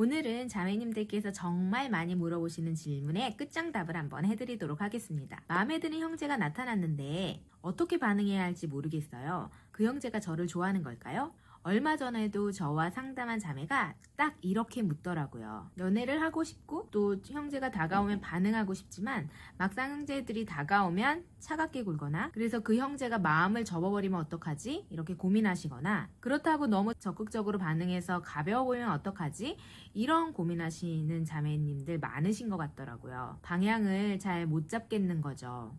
오늘은 자매님들께서 정말 많이 물어보시는 질문에 끝장답을 한번 해드리도록 하겠습니다. 마음에 드는 형제가 나타났는데 어떻게 반응해야 할지 모르겠어요. 그 형제가 저를 좋아하는 걸까요? 얼마 전에도 저와 상담한 자매가 딱 이렇게 묻더라고요. 연애를 하고 싶고 또 형제가 다가오면 반응하고 싶지만 막상 형제들이 다가오면 차갑게 굴거나 그래서 그 형제가 마음을 접어버리면 어떡하지? 이렇게 고민하시거나 그렇다고 너무 적극적으로 반응해서 가벼워 보이면 어떡하지? 이런 고민하시는 자매님들 많으신 것 같더라고요. 방향을 잘 못 잡겠는 거죠.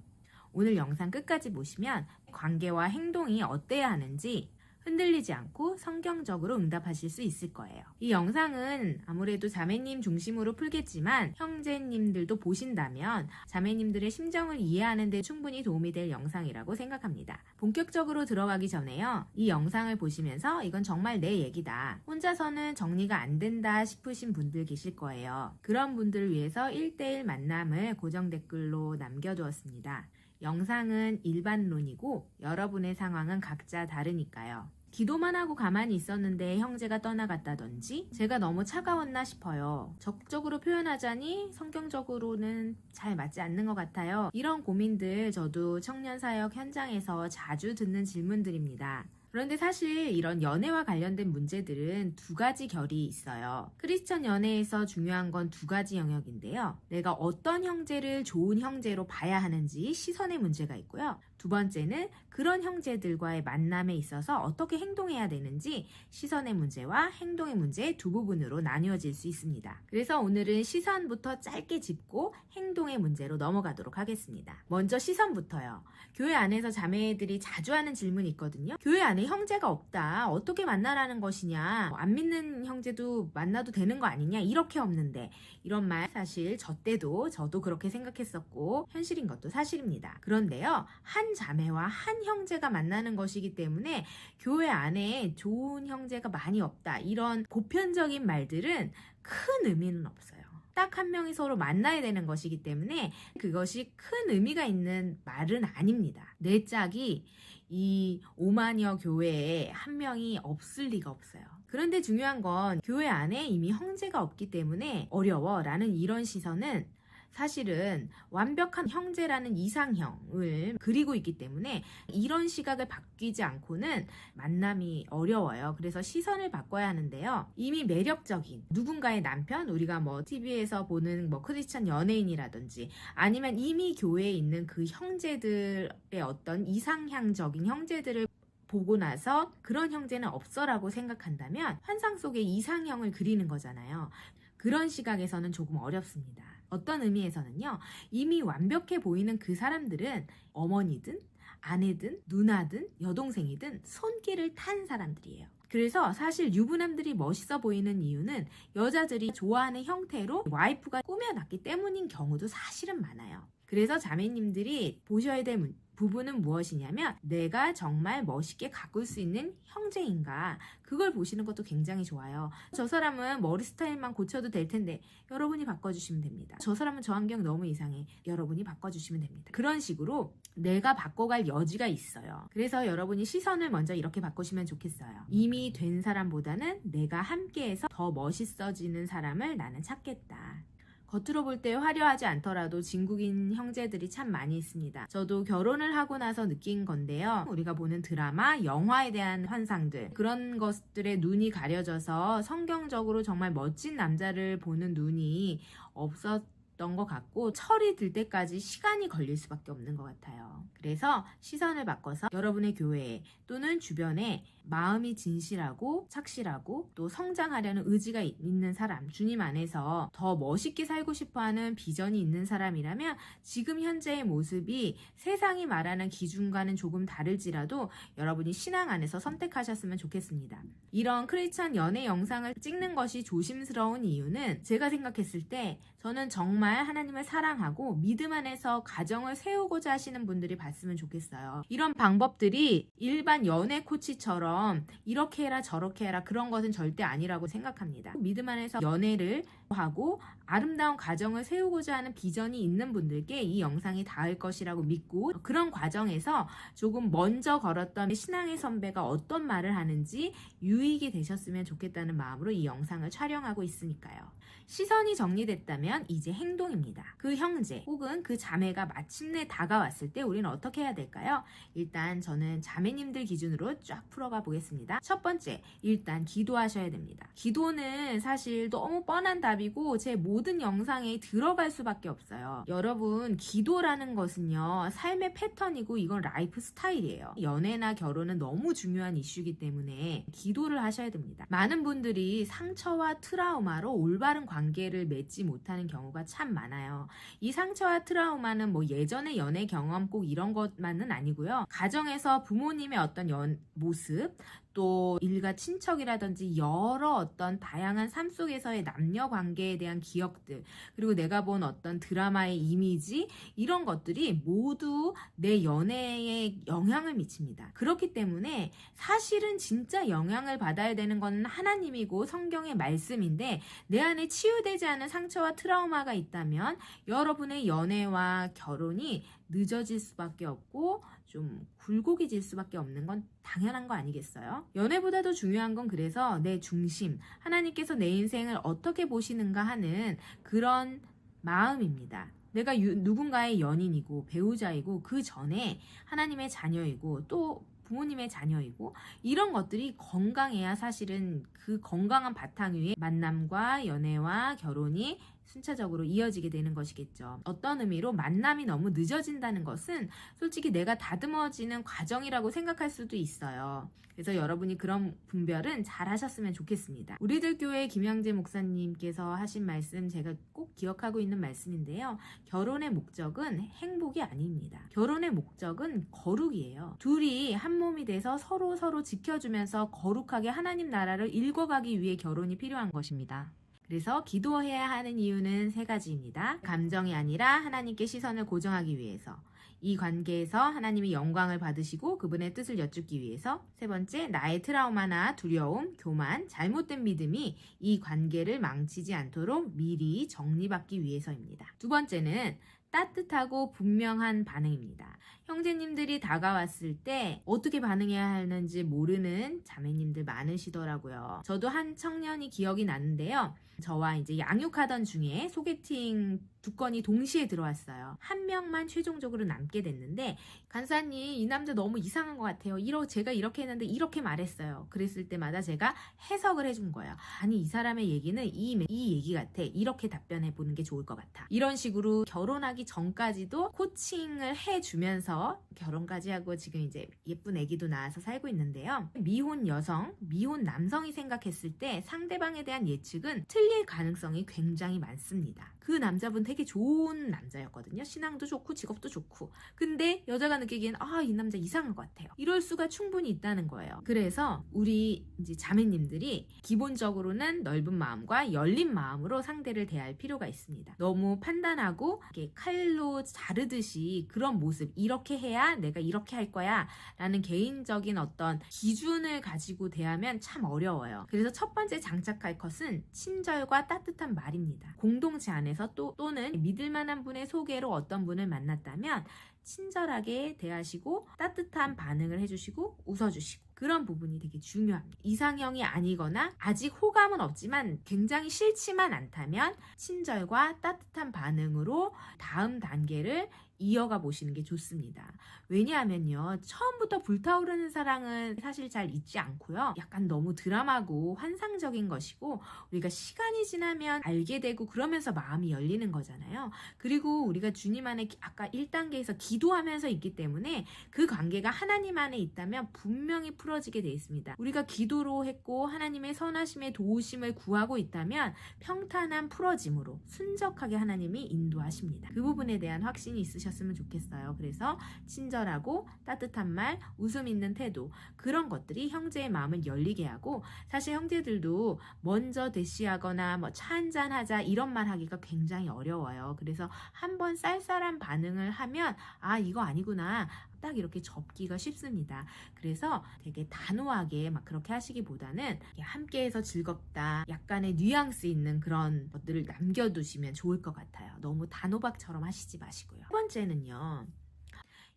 오늘 영상 끝까지 보시면 관계와 행동이 어때야 하는지 흔들리지 않고 성경적으로 응답하실 수 있을 거예요. 이 영상은 아무래도 자매님 중심으로 풀겠지만 형제님들도 보신다면 자매님들의 심정을 이해하는 데 충분히 도움이 될 영상이라고 생각합니다. 본격적으로 들어가기 전에요. 이 영상을 보시면서 이건 정말 내 얘기다. 혼자서는 정리가 안 된다 싶으신 분들 계실 거예요. 그런 분들을 위해서 1대1 만남을 고정 댓글로 남겨두었습니다. 영상은 일반론이고 여러분의 상황은 각자 다르니까요. 기도만 하고 가만히 있었는데 형제가 떠나갔다든지 제가 너무 차가웠나 싶어요. 적극적으로 표현하자니 성경적으로는 잘 맞지 않는 것 같아요. 이런 고민들 저도 청년사역 현장에서 자주 듣는 질문들입니다. 그런데 사실 이런 연애와 관련된 문제들은 두 가지 결이 있어요. 크리스천 연애에서 중요한 건 두 가지 영역인데요. 내가 어떤 형제를 좋은 형제로 봐야 하는지 시선의 문제가 있고요. 두 번째는 그런 형제들과의 만남에 있어서 어떻게 행동해야 되는지 시선의 문제와 행동의 문제 두 부분으로 나뉘어질 수 있습니다. 그래서 오늘은 시선부터 짧게 짚고 행동의 문제로 넘어가도록 하겠습니다. 먼저 시선부터요. 교회 안에서 자매들이 자주 하는 질문이 있거든요. 교회 안에 형제가 없다. 어떻게 만나라는 것이냐. 안 믿는 형제도 만나도 되는 거 아니냐. 이렇게 없는데 이런 말 사실 저도 그렇게 생각했었고 현실인 것도 사실입니다. 그런데요. 한 자매와 한 형제가 만나는 것이기 때문에 교회 안에 좋은 형제가 많이 없다. 이런 보편적인 말들은 큰 의미는 없어요. 딱 한 명이 서로 만나야 되는 것이기 때문에 그것이 큰 의미가 있는 말은 아닙니다. 내 짝이 이 5만여 교회에 한 명이 없을 리가 없어요. 그런데 중요한 건 교회 안에 이미 형제가 없기 때문에 어려워라는 이런 시선은 사실은 완벽한 형제라는 이상형을 그리고 있기 때문에 이런 시각을 바뀌지 않고는 만남이 어려워요. 그래서 시선을 바꿔야 하는데요. 이미 매력적인 누군가의 남편, 우리가 TV에서 보는 크리스찬 연예인이라든지 아니면 이미 교회에 있는 그 형제들의 어떤 이상향적인 형제들을 보고 나서 그런 형제는 없어라고 생각한다면 환상 속의 이상형을 그리는 거잖아요. 그런 시각에서는 조금 어렵습니다. 어떤 의미에서는요. 이미 완벽해 보이는 그 사람들은 어머니든 아내든 누나든 여동생이든 손길을 탄 사람들이에요. 그래서 사실 유부남들이 멋있어 보이는 이유는 여자들이 좋아하는 형태로 와이프가 꾸며놨기 때문인 경우도 사실은 많아요. 그래서 자매님들이 보셔야 될 부분은 무엇이냐면 내가 정말 멋있게 가꿀 수 있는 형제인가 그걸 보시는 것도 굉장히 좋아요. 저 사람은 머리 스타일만 고쳐도 될 텐데 여러분이 바꿔주시면 됩니다. 저 사람은 저 안경 너무 이상해. 여러분이 바꿔주시면 됩니다. 그런 식으로 내가 바꿔갈 여지가 있어요. 그래서 여러분이 시선을 먼저 이렇게 바꾸시면 좋겠어요. 이미 된 사람보다는 내가 함께해서 더 멋있어지는 사람을 나는 찾겠다. 겉으로 볼 때 화려하지 않더라도 진국인 형제들이 참 많이 있습니다. 저도 결혼을 하고 나서 느낀 건데요. 우리가 보는 드라마, 영화에 대한 환상들 그런 것들에 눈이 가려져서 성경적으로 정말 멋진 남자를 보는 눈이 없었던 것 같고 철이 들 때까지 시간이 걸릴 수밖에 없는 것 같아요. 그래서 시선을 바꿔서 여러분의 교회에 또는 주변에 마음이 진실하고 착실하고 또 성장하려는 의지가 있는 사람, 주님 안에서 더 멋있게 살고 싶어하는 비전이 있는 사람이라면 지금 현재의 모습이 세상이 말하는 기준과는 조금 다를지라도 여러분이 신앙 안에서 선택하셨으면 좋겠습니다. 이런 크리스찬 연애 영상을 찍는 것이 조심스러운 이유는 제가 생각했을 때 저는 정말 하나님을 사랑하고 믿음 안에서 가정을 세우고자 하시는 분들이 봤으면 좋겠어요. 이런 방법들이 일반 연애 코치처럼 이렇게 해라 저렇게 해라 그런 것은 절대 아니라고 생각합니다. 믿음 안에서 연애를 하고 아름다운 가정을 세우고자 하는 비전이 있는 분들께 이 영상이 닿을 것이라고 믿고, 그런 과정에서 조금 먼저 걸었던 신앙의 선배가 어떤 말을 하는지 유익이 되셨으면 좋겠다는 마음으로 이 영상을 촬영하고 있으니까요. 시선이 정리됐다면 이제 행동입니다. 그 형제 혹은 그 자매가 마침내 다가왔을 때 우리는 어떻게 해야 될까요? 일단 저는 자매님들 기준으로 쫙 풀어가 보겠습니다. 첫 번째, 일단 기도하셔야 됩니다. 기도는 사실 너무 뻔한 답이고 제 모든 영상에 들어갈 수밖에 없어요. 여러분, 기도라는 것은요, 삶의 패턴이고 이건 라이프 스타일이에요. 연애나 결혼은 너무 중요한 이슈이기 때문에 기도를 하셔야 됩니다. 많은 분들이 상처와 트라우마로 올바른 관계를 맺지 못하는 경우가 참 많아요. 이 상처와 트라우마는 뭐 예전의 연애 경험 꼭 이런 것만은 아니고요. 가정에서 부모님의 어떤 모습, 또 일가 친척이라든지 여러 어떤 다양한 삶 속에서의 남녀 관계에 대한 기억들, 그리고 내가 본 어떤 드라마의 이미지, 이런 것들이 모두 내 연애에 영향을 미칩니다. 그렇기 때문에 사실은 진짜 영향을 받아야 되는 건 하나님이고 성경의 말씀인데, 내 안에 치유되지 않은 상처와 트라우마가 있다면 여러분의 연애와 결혼이 늦어질 수밖에 없고 좀 굴곡이질 수밖에 없는 건 당연한 거 아니겠어요? 연애보다도 중요한 건 그래서 내 중심, 하나님께서 내 인생을 어떻게 보시는가 하는 그런 마음입니다. 내가 누군가의 연인이고 배우자이고 그 전에 하나님의 자녀이고 또 부모님의 자녀이고, 이런 것들이 건강해야 사실은 그 건강한 바탕 위에 만남과 연애와 결혼이 순차적으로 이어지게 되는 것이겠죠. 어떤 의미로 만남이 너무 늦어진다는 것은 솔직히 내가 다듬어지는 과정이라고 생각할 수도 있어요. 그래서 여러분이 그런 분별은 잘 하셨으면 좋겠습니다. 우리들 교회 김영재 목사님께서 하신 말씀 제가 꼭 기억하고 있는 말씀인데요. 결혼의 목적은 행복이 아닙니다. 결혼의 목적은 거룩이에요. 둘이 한 몸이 돼서 서로 지켜주면서 거룩하게 하나님 나라를 읽어가기 위해 결혼이 필요한 것입니다. 그래서 기도해야 하는 이유는 3가지입니다. 감정이 아니라 하나님께 시선을 고정하기 위해서, 이 관계에서 하나님이 영광을 받으시고 그분의 뜻을 여쭙기 위해서, 3번째, 나의 트라우마나 두려움, 교만, 잘못된 믿음이 이 관계를 망치지 않도록 미리 정리받기 위해서입니다. 2번째는 따뜻하고 분명한 반응입니다. 형제님들이 다가왔을 때 어떻게 반응해야 하는지 모르는 자매님들 많으시더라고요. 저도 한 청년이 기억이 나는데요. 저와 이제 양육하던 중에 소개팅 2건이 동시에 들어왔어요. 한 명만 최종적으로 남게 됐는데, 간사님 이 남자 너무 이상한 것 같아요. 제가 이렇게 했는데 이렇게 말했어요. 그랬을 때마다 제가 해석을 해준 거예요. 아니, 이 사람의 얘기는 이 얘기 같아. 이렇게 답변해 보는 게 좋을 것 같아. 이런 식으로 결혼하기 전까지도 코칭을 해주면서 결혼까지 하고 지금 이제 예쁜 아기도 낳아서 살고 있는데요. 미혼 여성, 미혼 남성이 생각했을 때 상대방에 대한 예측은 틀릴 가능성이 굉장히 많습니다. 그 남자분 되게 좋은 남자였거든요. 신앙도 좋고 직업도 좋고. 근데 여자가 느끼기엔 이 남자 이상한 것 같아요. 이럴 수가 충분히 있다는 거예요. 그래서 우리 이제 자매님들이 기본적으로는 넓은 마음과 열린 마음으로 상대를 대할 필요가 있습니다. 너무 판단하고 이렇게 칼로 자르듯이 그런 모습, 이렇게 해야 내가 이렇게 할 거야 라는 개인적인 어떤 기준을 가지고 대하면 참 어려워요. 그래서 첫 번째 장착할 것은 친절과 따뜻한 말입니다. 공동체 안에서 또는 믿을 만한 분의 소개로 어떤 분을 만났다면 친절하게 대하시고 따뜻한 반응을 해주시고 웃어주시고, 그런 부분이 되게 중요합니다. 이상형이 아니거나 아직 호감은 없지만 굉장히 싫지만 않다면 친절과 따뜻한 반응으로 다음 단계를 이어가 보시는 게 좋습니다. 왜냐하면요, 처음부터 불타오르는 사랑은 사실 잘 있지 않고요. 약간 너무 드라마고 환상적인 것이고, 우리가 시간이 지나면 알게 되고 그러면서 마음이 열리는 거잖아요. 그리고 우리가 주님 안에 아까 1단계에서 기도하면서 있기 때문에 그 관계가 하나님 안에 있다면 분명히 풀어지게 되어 있습니다. 우리가 기도로 했고 하나님의 선하심의 도우심을 구하고 있다면 평탄한 풀어짐으로 순적하게 하나님이 인도하십니다. 그 부분에 대한 확신이 있으셨으면 좋겠어요. 그래서 친절하고 따뜻한 말, 웃음 있는 태도, 그런 것들이 형제의 마음을 열리게 하고, 사실 형제들도 먼저 대시하거나 차 한잔 하자 이런 말 하기가 굉장히 어려워요. 그래서 한번 쌀쌀한 반응을 하면 이거 아니구나, 딱 이렇게 접기가 쉽습니다. 그래서 되게 단호하게 막 그렇게 하시기보다는 함께해서 즐겁다, 약간의 뉘앙스 있는 그런 것들을 남겨두시면 좋을 것 같아요. 너무 단호박처럼 하시지 마시고요. 세 번째는요,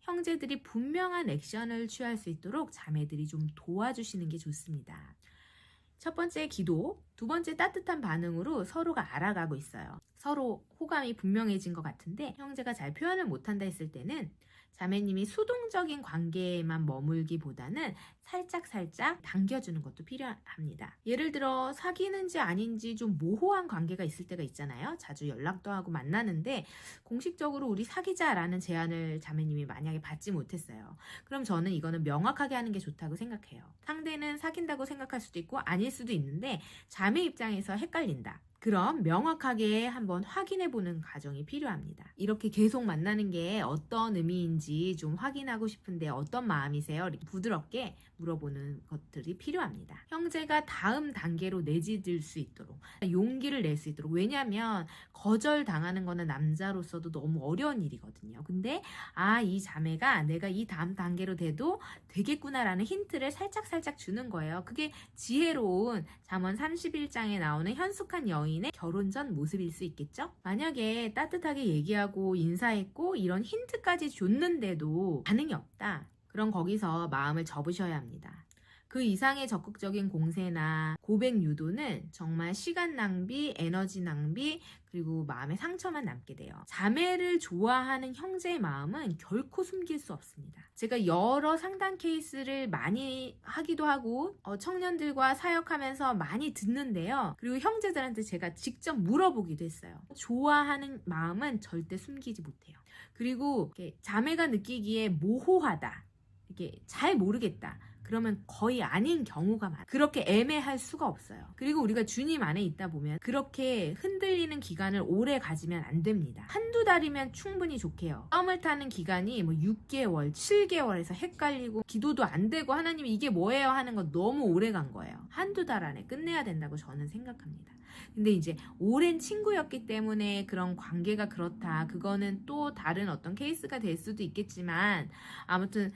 형제들이 분명한 액션을 취할 수 있도록 자매들이 좀 도와주시는 게 좋습니다. 첫 번째 기도, 두 번째 따뜻한 반응으로 서로가 알아가고 있어요. 서로 호감이 분명해진 것 같은데 형제가 잘 표현을 못한다 했을 때는 자매님이 수동적인 관계에만 머물기보다는 살짝 당겨주는 것도 필요합니다. 예를 들어 사귀는지 아닌지 좀 모호한 관계가 있을 때가 있잖아요. 자주 연락도 하고 만나는데 공식적으로 우리 사귀자라는 제안을 자매님이 만약에 받지 못했어요. 그럼 저는 이거는 명확하게 하는 게 좋다고 생각해요. 상대는 사귄다고 생각할 수도 있고 아닐 수도 있는데 자매 입장에서 헷갈린다. 그럼 명확하게 한번 확인해보는 과정이 필요합니다. 이렇게 계속 만나는 게 어떤 의미인지 좀 확인하고 싶은데 어떤 마음이세요? 부드럽게 물어보는 것들이 필요합니다. 형제가 다음 단계로 내디딜 수 있도록, 용기를 낼 수 있도록. 왜냐하면 거절당하는 거는 남자로서도 너무 어려운 일이거든요. 근데 이 자매가 내가 이 다음 단계로 돼도 되겠구나라는 힌트를 살짝 주는 거예요. 그게 지혜로운 잠언 31장에 나오는 현숙한 여인의 결혼 전 모습일 수 있겠죠? 만약에 따뜻하게 얘기하고 인사했고 이런 힌트까지 줬는데도 반응이 없다. 그럼 거기서 마음을 접으셔야 합니다. 그 이상의 적극적인 공세나 고백 유도는 정말 시간 낭비, 에너지 낭비, 그리고 마음의 상처만 남게 돼요. 자매를 좋아하는 형제의 마음은 결코 숨길 수 없습니다. 제가 여러 상담 케이스를 많이 하기도 하고 청년들과 사역하면서 많이 듣는데요. 그리고 형제들한테 제가 직접 물어보기도 했어요. 좋아하는 마음은 절대 숨기지 못해요. 그리고 자매가 느끼기에 모호하다, 이게 잘 모르겠다, 그러면 거의 아닌 경우가 많아요. 그렇게 애매할 수가 없어요. 그리고 우리가 주님 안에 있다 보면 그렇게 흔들리는 기간을 오래 가지면 안 됩니다. 한두 달이면 충분히 좋게요. 썸을 타는 기간이 6개월, 7개월에서 헷갈리고 기도도 안 되고 하나님 이게 뭐예요 하는 거 너무 오래 간 거예요. 한두 달 안에 끝내야 된다고 저는 생각합니다. 근데 이제 오랜 친구였기 때문에 그런 관계가 그렇다, 그거는 또 다른 어떤 케이스가 될 수도 있겠지만, 아무튼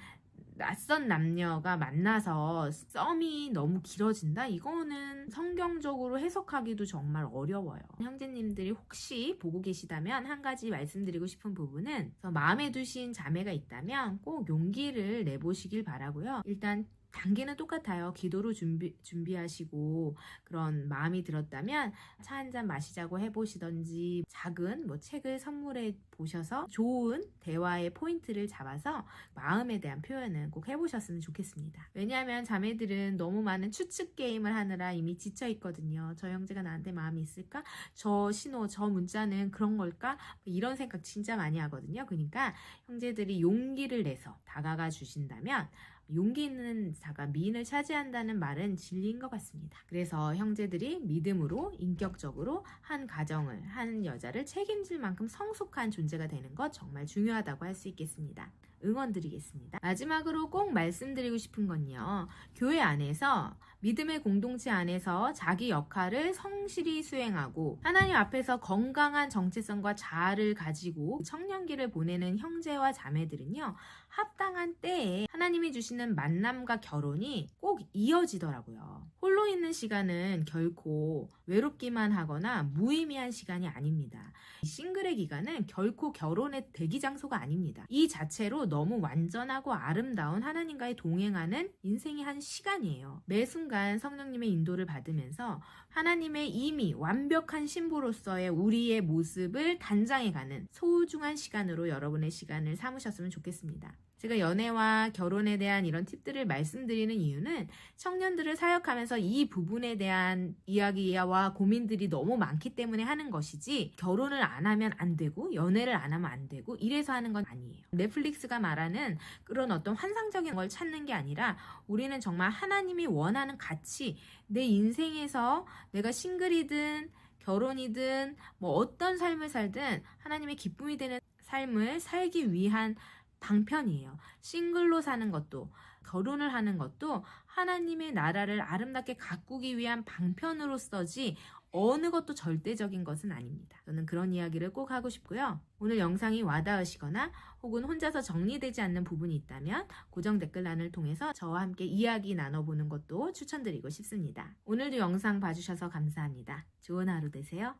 낯선 남녀가 만나서 썸이 너무 길어진다? 이거는 성경적으로 해석하기도 정말 어려워요. 형제님들이 혹시 보고 계시다면 한 가지 말씀드리고 싶은 부분은, 마음에 두신 자매가 있다면 꼭 용기를 내보시길 바라고요. 일단 단계는 똑같아요. 기도로 준비하시고 그런 마음이 들었다면 차 한잔 마시자고 해보시던지, 작은 책을 선물해 보셔서 좋은 대화의 포인트를 잡아서 마음에 대한 표현은 꼭 해보셨으면 좋겠습니다. 왜냐하면 자매들은 너무 많은 추측 게임을 하느라 이미 지쳐 있거든요. 저 형제가 나한테 마음이 있을까? 저 신호, 저 문자는 그런 걸까? 이런 생각 진짜 많이 하거든요. 그러니까 형제들이 용기를 내서 다가가 주신다면, 용기 있는 자가 미인을 차지한다는 말은 진리인 것 같습니다. 그래서 형제들이 믿음으로 인격적으로 한 가정을, 한 여자를 책임질 만큼 성숙한 존재가 되는 것 정말 중요하다고 할 수 있겠습니다. 응원드리겠습니다. 마지막으로 꼭 말씀드리고 싶은 건요, 교회 안에서, 믿음의 공동체 안에서 자기 역할을 성실히 수행하고 하나님 앞에서 건강한 정체성과 자아를 가지고 청년기를 보내는 형제와 자매들은요, 합당한 때에 하나님이 주시는 만남과 결혼이 꼭 이어지더라고요. 홀로 있는 시간은 결코 외롭기만 하거나 무의미한 시간이 아닙니다. 싱글의 기간은 결코 결혼의 대기 장소가 아닙니다. 이 자체로 너무 완전하고 아름다운 하나님과의 동행하는 인생의 한 시간이에요. 매 순간 성령님의 인도를 받으면서 하나님의 이미 완벽한 신부로서의 우리의 모습을 단장해가는 소중한 시간으로 여러분의 시간을 삼으셨으면 좋겠습니다. 제가 연애와 결혼에 대한 이런 팁들을 말씀드리는 이유는 청년들을 사역하면서 이 부분에 대한 이야기와 고민들이 너무 많기 때문에 하는 것이지, 결혼을 안 하면 안 되고 연애를 안 하면 안 되고 이래서 하는 건 아니에요. 넷플릭스가 말하는 그런 어떤 환상적인 걸 찾는 게 아니라, 우리는 정말 하나님이 원하는 가치, 내 인생에서 내가 싱글이든 결혼이든 어떤 삶을 살든 하나님의 기쁨이 되는 삶을 살기 위한 방편이에요. 싱글로 사는 것도, 결혼을 하는 것도 하나님의 나라를 아름답게 가꾸기 위한 방편으로서지 어느 것도 절대적인 것은 아닙니다. 저는 그런 이야기를 꼭 하고 싶고요. 오늘 영상이 와닿으시거나 혹은 혼자서 정리되지 않는 부분이 있다면 고정 댓글란을 통해서 저와 함께 이야기 나눠보는 것도 추천드리고 싶습니다. 오늘도 영상 봐주셔서 감사합니다. 좋은 하루 되세요.